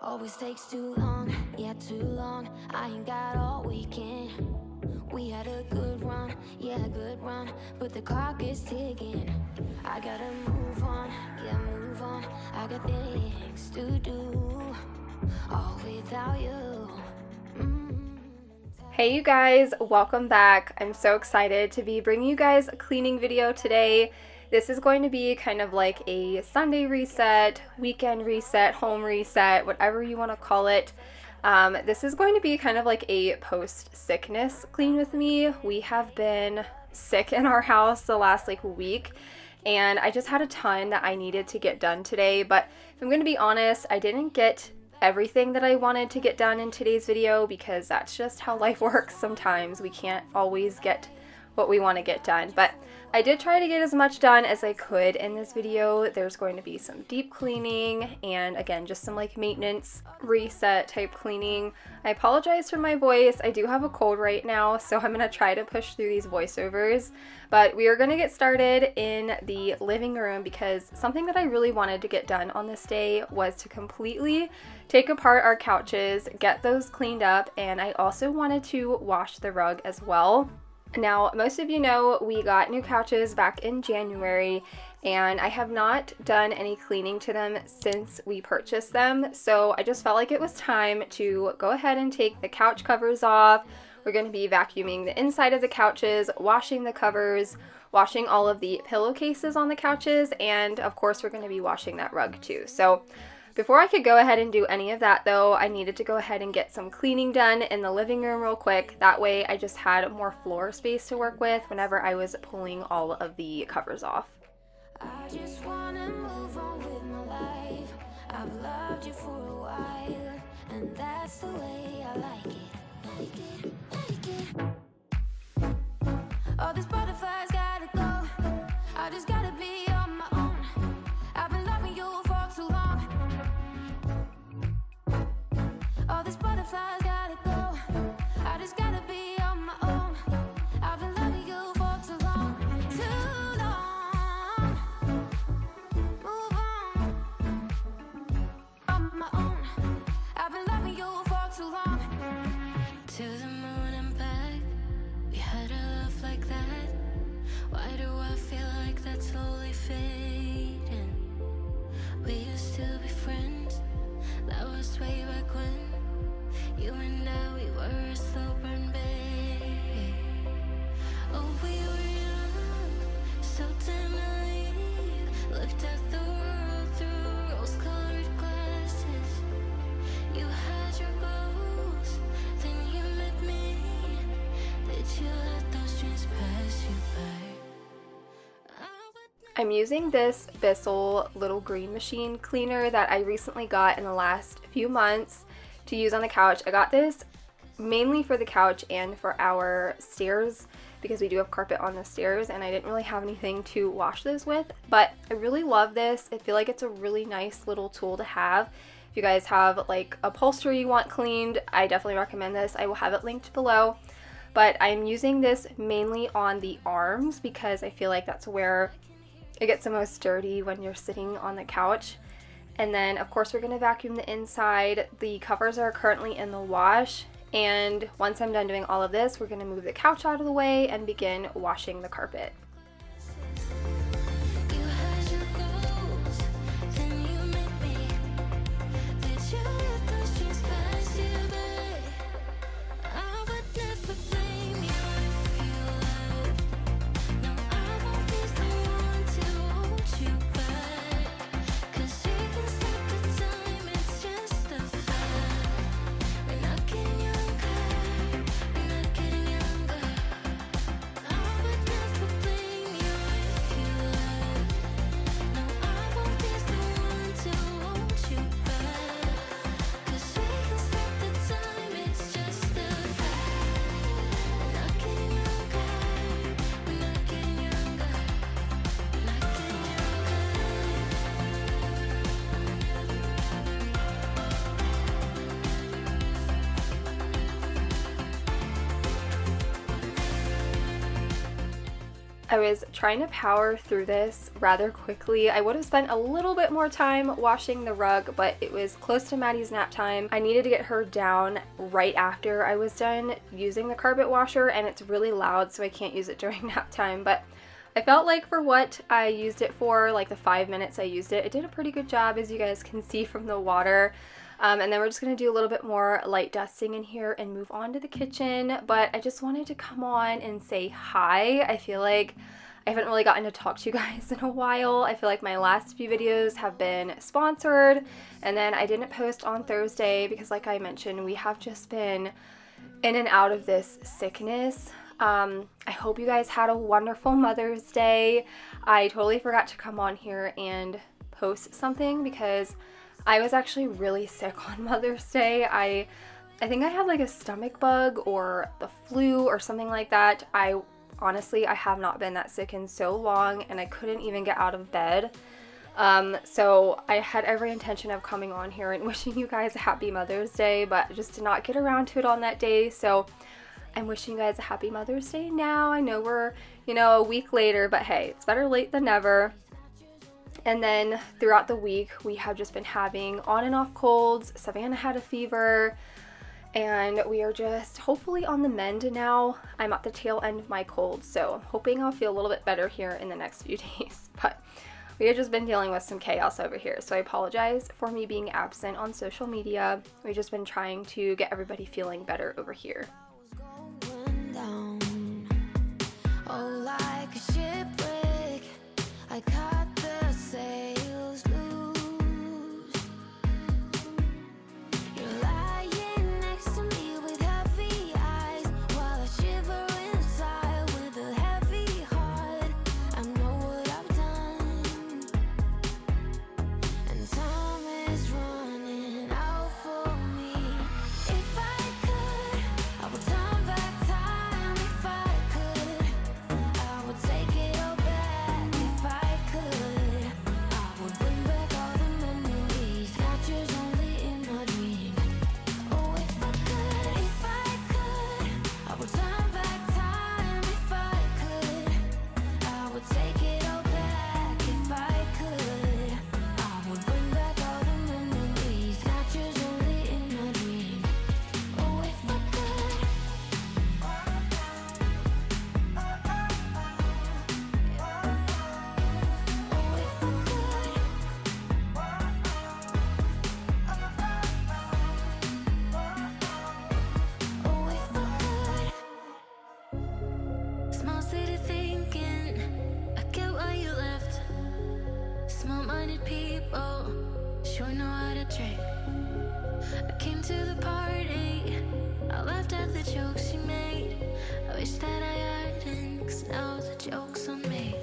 Always takes too long, yeah, too long. I ain't got all weekend. We had a good run, yeah, good run, but the clock is ticking. I gotta move on, yeah, move on. I got things to do, all without you. Hey you guys, welcome back. I'm so excited to be bringing you guys a cleaning video today. This is going to be kind of like a Sunday reset, weekend reset, home reset, whatever you want to call it. This is going to be kind of like a post-sickness clean with me. We have been sick in our house the last week, and I just had a ton that I needed to get done today. But if I'm going to be honest, I didn't get everything that I wanted to get done in today's video because that's just how life works sometimes. We can't always get what we want to get done, but I did try to get as much done as I could in this video. There's going to be some deep cleaning and again just some like maintenance reset type cleaning. I apologize for my voice. I do have a cold right now, so I'm gonna try to push through these voiceovers, but we are gonna get started in the living room because something that I really wanted to get done on this day was to completely take apart our couches, get those cleaned up, and I also wanted to wash the rug as well. Now, most of you know we got new couches back in January, and I have not done any cleaning to them since we purchased them, so I just felt like it was time to go ahead and take the couch covers off. We're going to be vacuuming the inside of the couches, washing the covers, washing all of the pillowcases on the couches, and of course we're going to be washing that rug too. So before I could go ahead and do any of that though, I needed to go ahead and get some cleaning done in the living room real quick. That way I just had more floor space to work with whenever I was pulling all of the covers off. I just wanna move on with my life. I've loved you for a while, and that's the way I like it. All these butterflies gotta go. I just gotta be on my own. I've been loving you for too long. All these butterflies gotta go. I just gotta be on my own. I've been loving you for too long. Too long. Move on my own. I've been loving you for too long. To the moon and back. We had a love like that. Why do I feel like that's slowly fading? We used to be friends. That was way back when. You and I, we were a slow burn, baby. Oh, we were young, so damn naive. Looked at the world through rose-colored glasses. You had your goals, then you met me. Did you let those dreams pass you by? I'm using this Bissell little green machine cleaner that I recently got in the last few months to use on the couch. I got this mainly for the couch and for our stairs because we do have carpet on the stairs and I didn't really have anything to wash those with, but I really love this. I feel like it's a really nice little tool to have. If you guys have like upholstery you want cleaned, I definitely recommend this. I will have it linked below, but I'm using this mainly on the arms because I feel like that's where it gets the most dirty when you're sitting on the couch. And then of course we're going to vacuum the inside. The covers are currently in the wash, and once I'm done doing all of this, we're going to move the couch out of the way and begin washing the carpet. Never play I was trying to power through this rather quickly. I would have spent a little bit more time washing the rug, but it was close to Maddie's nap time. I needed to get her down right after I was done using the carpet washer, and it's really loud, so I can't use it during nap time. But I felt like for what I used it for, like the 5 minutes I used it, it did a pretty good job, as you guys can see from the water. And then we're just going to do a little bit more light dusting in here and move on to the kitchen. But I just wanted to come on and say hi. I feel like I haven't really gotten to talk to you guys in a while. I feel like my last few videos have been sponsored, and then I didn't post on Thursday because, like I mentioned, we have just been in and out of this sickness. I hope you guys had a wonderful Mother's Day. I totally forgot to come on here and post something because I was actually really sick on Mother's Day. I think I had like a stomach bug or the flu or something like that. Honestly, I have not been that sick in so long, and I couldn't even get out of bed. So I had every intention of coming on here and wishing you guys a happy Mother's Day, but I just did not get around to it on that day. So I'm wishing you guys a happy Mother's Day now. I know we're, a week later, but hey, it's better late than never. And then throughout the week, we have just been having on and off colds. Savannah had a fever, and we are just hopefully on the mend now. I'm at the tail end of my cold, so I'm hoping I'll feel a little bit better here in the next few days. But we have just been dealing with some chaos over here, so I apologize for me being absent on social media. We've just been trying to get everybody feeling better over here. Oh, like a shipwreck, I caught the sails loose. You're lying next to me with heavy eyes, while I shiver inside with a heavy heart. I know what I've done, and time is running out for me. If I could, I would turn back time. If I could, I would take it all back. If I could, I would bring back all the memories, snatchers only in my dream. Oh, if I could, I would turn back time. If I could, I would take it all back. If I could, I would bring back all the memories, snatchers only in my dream. Oh, if I could. Small city thinking, I get why you left. Small-minded people sure know how to drink. I came to the party, I laughed at the jokes you made. I wish that I hadn't, 'cause now the joke's on me.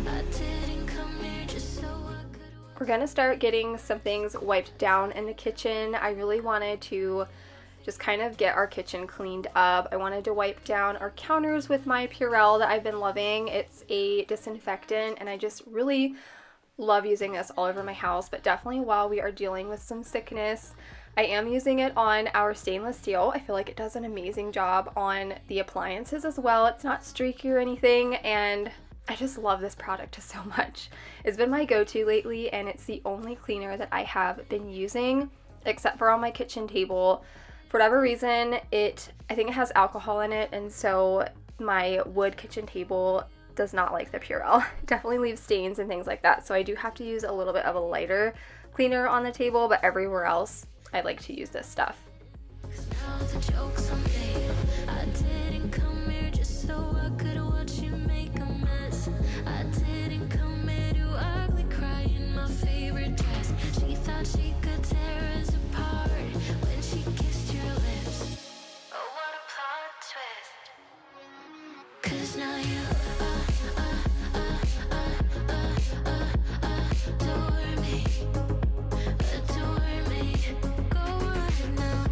I didn't come here just so I could. We're gonna start getting some things wiped down in the kitchen. I really wanted to just kind of get our kitchen cleaned up. I wanted to wipe down our counters with my Purell that I've been loving. It's a disinfectant, and I just really love using this all over my house, but definitely while we are dealing with some sickness, I am using it on our stainless steel. I feel like it does an amazing job on the appliances as well. It's not streaky or anything, and I just love this product so much. It's been my go-to lately, and it's the only cleaner that I have been using, except for on my kitchen table. For whatever reason, I think it has alcohol in it, and so my wood kitchen table does not like the Purell. It definitely leaves stains and things like that, so I do have to use a little bit of a lighter cleaner on the table, but everywhere else, I like to use this stuff. Now the joke's on me. I didn't come here just so I could watch you make a mess. I didn't come here to ugly cry in my favorite dress. She thought she could tear us apart when she kissed your lips. Oh, what a plot twist. 'Cause now you adore me. Adore me. Go right now.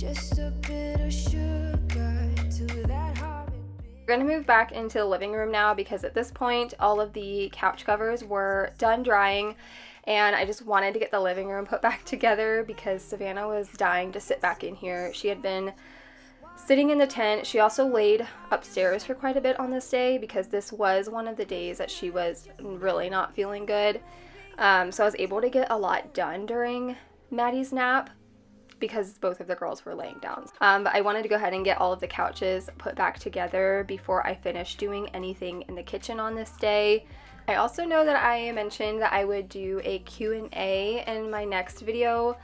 Just a bit of sugar to that heart. We're gonna move back into the living room now because at this point all of the couch covers were done drying and I just wanted to get the living room put back together because Savannah was dying to sit back in here. She had been sitting in the tent. She also laid upstairs for quite a bit on this day because this was one of the days that she was really not feeling good. So I was able to get a lot done during Maddie's nap because both of the girls were laying down. But I wanted to go ahead and get all of the couches put back together before I finished doing anything in the kitchen on this day. I also know that I mentioned that I would do a Q&A in my next video,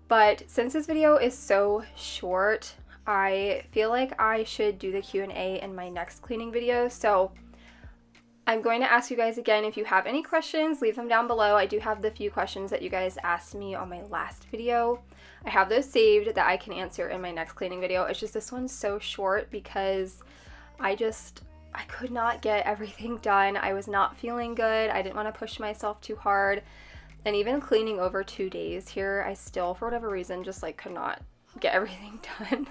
but since this video is so short, I feel like I should do the Q&A in my next cleaning video. So I'm going to ask you guys again, if you have any questions, leave them down below. I do have the few questions that you guys asked me on my last video. I have those saved that I can answer in my next cleaning video. It's just this one's so short because I could not get everything done. I was not feeling good. I didn't want to push myself too hard. And even cleaning over 2 days here, I still, for whatever reason, just like could not get everything done.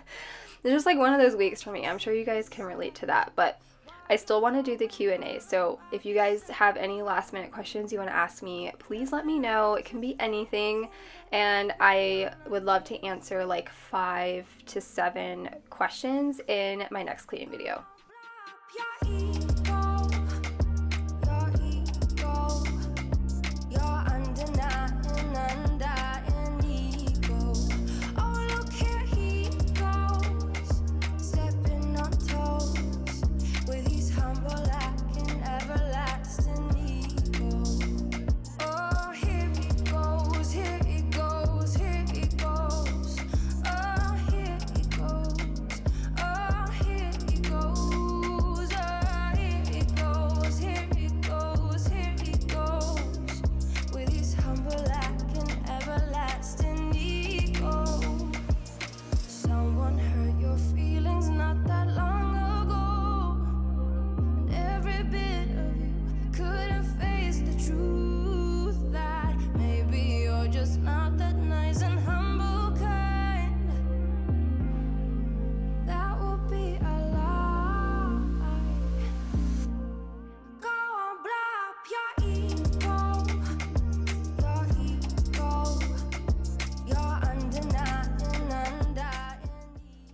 It's just like one of those weeks for me. I'm sure you guys can relate to that, but I still want to do the Q&A. So if you guys have any last minute questions you want to ask me, please let me know. It can be anything. And I would love to answer like 5 to 7 questions in my next cleaning video.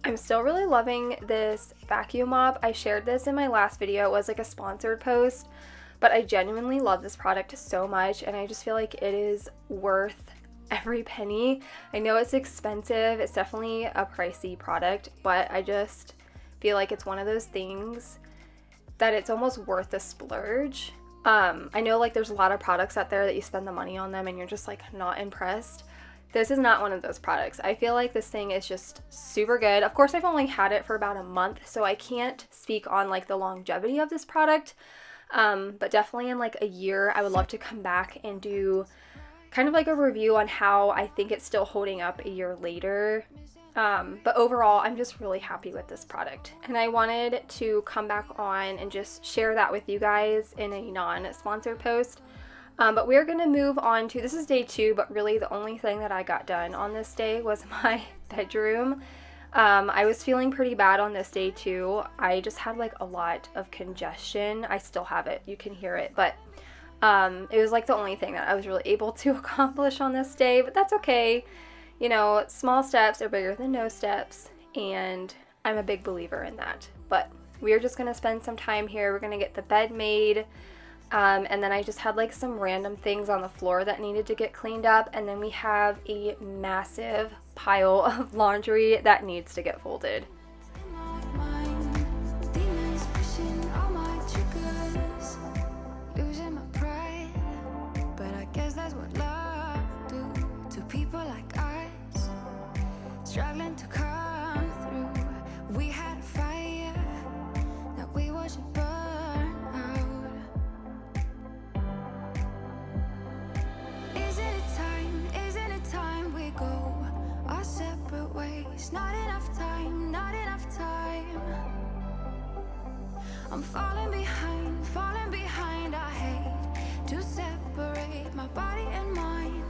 I'm still really loving this vacuum mop. I shared this in my last video. It was like a sponsored post, but I genuinely love this product so much and I just feel like it is worth every penny. I know it's expensive. It's definitely a pricey product, but I just feel like it's one of those things that it's almost worth the splurge. I know like there's a lot of products out there that you spend the money on them and you're just like not impressed. This is not one of those products. I feel like this thing is just super good. Of course, I've only had it for about a month, so I can't speak on like the longevity of this product. But definitely in like a year, I would love to come back and do kind of like a review on how I think it's still holding up a year later. But overall, I'm just really happy with this product. And I wanted to come back on and just share that with you guys in a non-sponsored post. But we're going to move on to, this is day 2, but really the only thing that I got done on this day was my bedroom. I was feeling pretty bad on this day too. I just had like a lot of congestion. I still have it. You can hear it. But it was like the only thing that I was really able to accomplish on this day. But that's okay. You know, small steps are bigger than no steps. And I'm a big believer in that. But we're just going to spend some time here. We're going to get the bed made. And then I just had like some random things on the floor that needed to get cleaned up. And then we have a massive pile of laundry that needs to get folded. Struggling to come through. We had a fire that we watched it burn out. Isn't it time we go our separate ways? Not enough time, not enough time. I'm falling behind, I hate to separate my body and mind.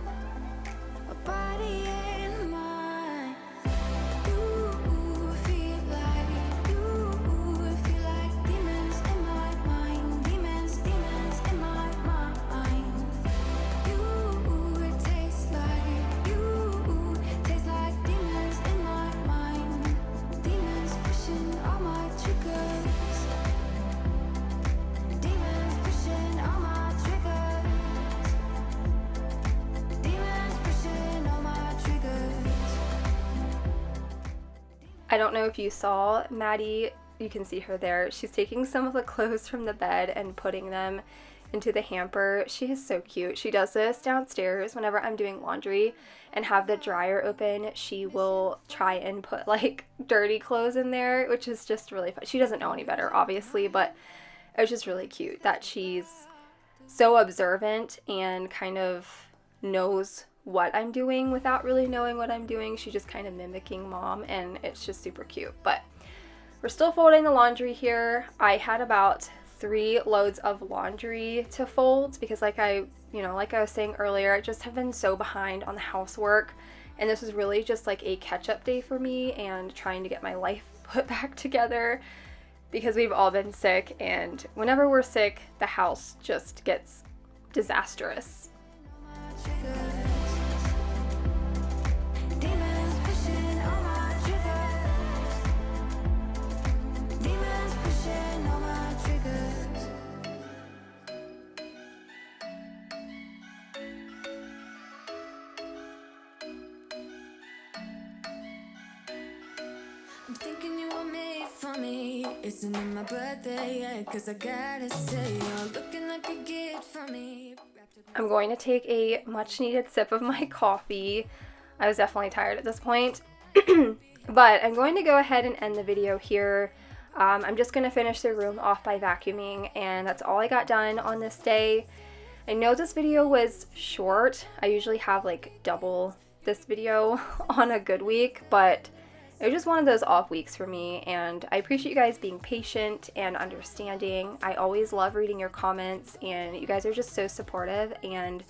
My body and mind. I don't know if you saw Maddie, you can see her there. She's taking some of the clothes from the bed and putting them into the hamper. She is so cute. She does this downstairs whenever I'm doing laundry and have the dryer open. She will try and put like dirty clothes in there, which is just really fun. She doesn't know any better, obviously, but it was just really cute that she's so observant and kind of knows what I'm doing without really knowing what I'm doing. She's just kind of mimicking mom, and it's just super cute. But we're still folding the laundry here. I had about 3 loads of laundry to fold because like I was saying earlier, I just have been so behind on the housework, and this was really just like a catch-up day for me and trying to get my life put back together because we've all been sick, and whenever we're sick, the house just gets disastrous. I'm thinking you were made for me. Isn't it my birthday yet? 'Cause I gotta say, you're looking like a gift for me. I'm going to take a much needed sip of my coffee. I was definitely tired at this point. But I'm going to go ahead and end the video here. I'm just going to finish the room off by vacuuming, and that's all I got done on this day. I know this video was short. I usually have like double this video on a good week, but it was just one of those off weeks for me, and I appreciate you guys being patient and understanding. I always love reading your comments, and you guys are just so supportive, and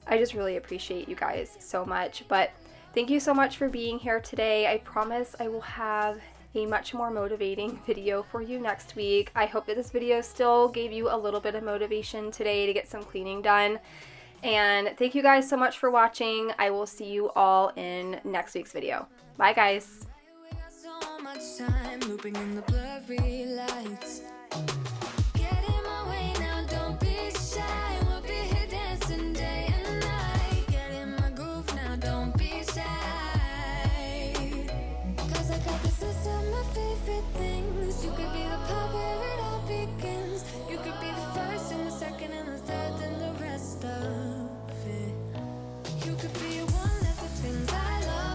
I just really appreciate you guys so much. But thank you so much for being here today. I promise I will have a much more motivating video for you next week. I hope that this video still gave you a little bit of motivation today to get some cleaning done. And thank you guys so much for watching. I will see you all in next week's video. Bye guys. So much time looping in the blurry lights.